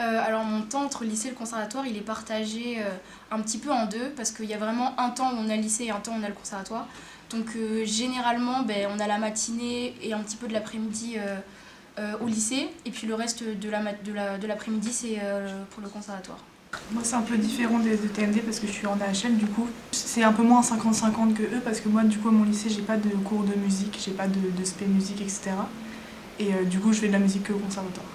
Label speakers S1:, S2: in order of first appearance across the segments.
S1: Alors mon temps entre le lycée et le conservatoire, il est partagé un petit peu en deux, parce qu'il y a vraiment un temps où on a le lycée et un temps où on a le conservatoire. Donc généralement, on a la matinée et un petit peu de l'après-midi au lycée, et puis le reste de l'après-midi, c'est pour le conservatoire.
S2: Moi c'est un peu différent des TMD parce que je suis en AHL du coup. C'est un peu moins 50-50 que eux parce que moi du coup à mon lycée j'ai pas de cours de musique, j'ai pas de spé musique etc. Et du coup je fais de la musique au conservatoire.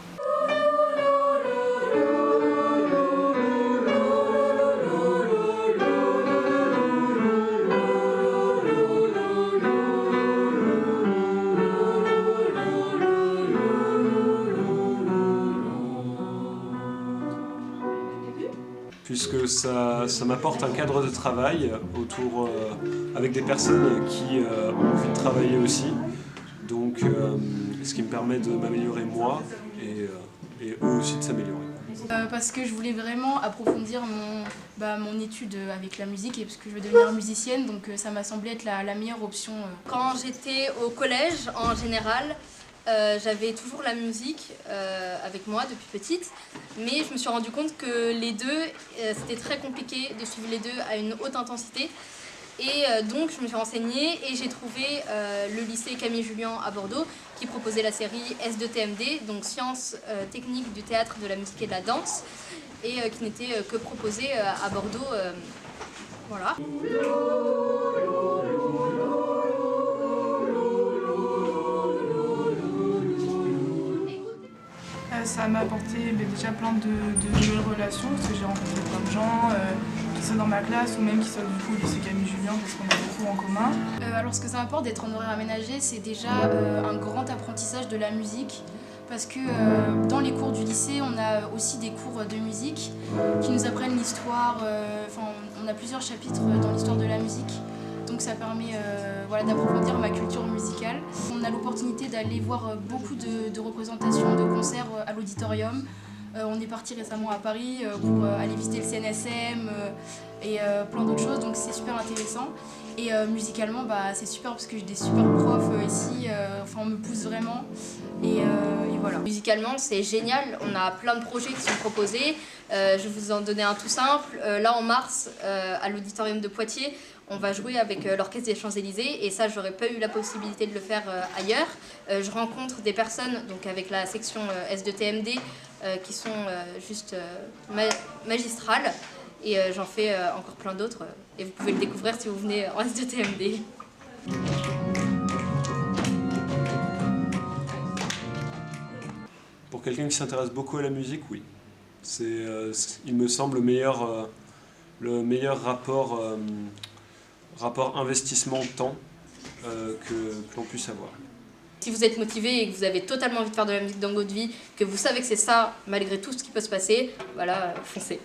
S3: Puisque ça m'apporte un cadre de travail avec des personnes qui ont envie de travailler aussi. Donc ce qui me permet de m'améliorer moi et eux aussi de s'améliorer.
S1: Parce que je voulais vraiment approfondir mon étude avec la musique et parce que je veux devenir musicienne, donc ça m'a semblé être la meilleure option.
S4: Quand j'étais au collège, en général, j'avais toujours la musique avec moi depuis petite, mais je me suis rendu compte que les deux, c'était très compliqué de suivre les deux à une haute intensité. Et donc je me suis renseignée et j'ai trouvé le lycée Camille Julien à Bordeaux qui proposait la série S2TMD, donc sciences techniques du théâtre, de la musique et de la danse, et qui n'était que proposée à Bordeaux. Voilà.
S2: Ça m'a apporté déjà plein de nouvelles relations parce que j'ai rencontré plein de gens qui sont dans ma classe ou même qui sont du coup au lycée Camille Julien parce qu'on a beaucoup en commun.
S1: Alors ce que ça m'apporte d'être en horaire aménagé, c'est déjà un grand apprentissage de la musique parce que dans les cours du lycée, on a aussi des cours de musique qui nous apprennent l'histoire, on a plusieurs chapitres dans l'histoire de la musique. Donc ça permet d'approfondir ma culture musicale. On a l'opportunité d'aller voir beaucoup de représentations, de concerts à l'auditorium. On est parti récemment à Paris pour aller visiter le CNSM et plein d'autres choses, donc c'est super intéressant. Et musicalement, c'est super parce que j'ai des super profs ici, on me pousse vraiment. Et voilà.
S4: Musicalement, c'est génial, on a plein de projets qui sont proposés. Je vais vous en donner un tout simple. Là, en mars, à l'auditorium de Poitiers, on va jouer avec l'Orchestre des Champs-Élysées et ça, j'aurais pas eu la possibilité de le faire ailleurs. Je rencontre des personnes donc avec la section S2TMD qui sont juste magistrales et j'en fais encore plein d'autres et vous pouvez le découvrir si vous venez en S2TMD.
S3: Pour quelqu'un qui s'intéresse beaucoup à la musique, oui. Il me semble le meilleur rapport investissement-temps que l'on puisse avoir.
S4: Si vous êtes motivé et que vous avez totalement envie de faire de la musique dans votre vie, que vous savez que c'est ça, malgré tout ce qui peut se passer, voilà, foncez.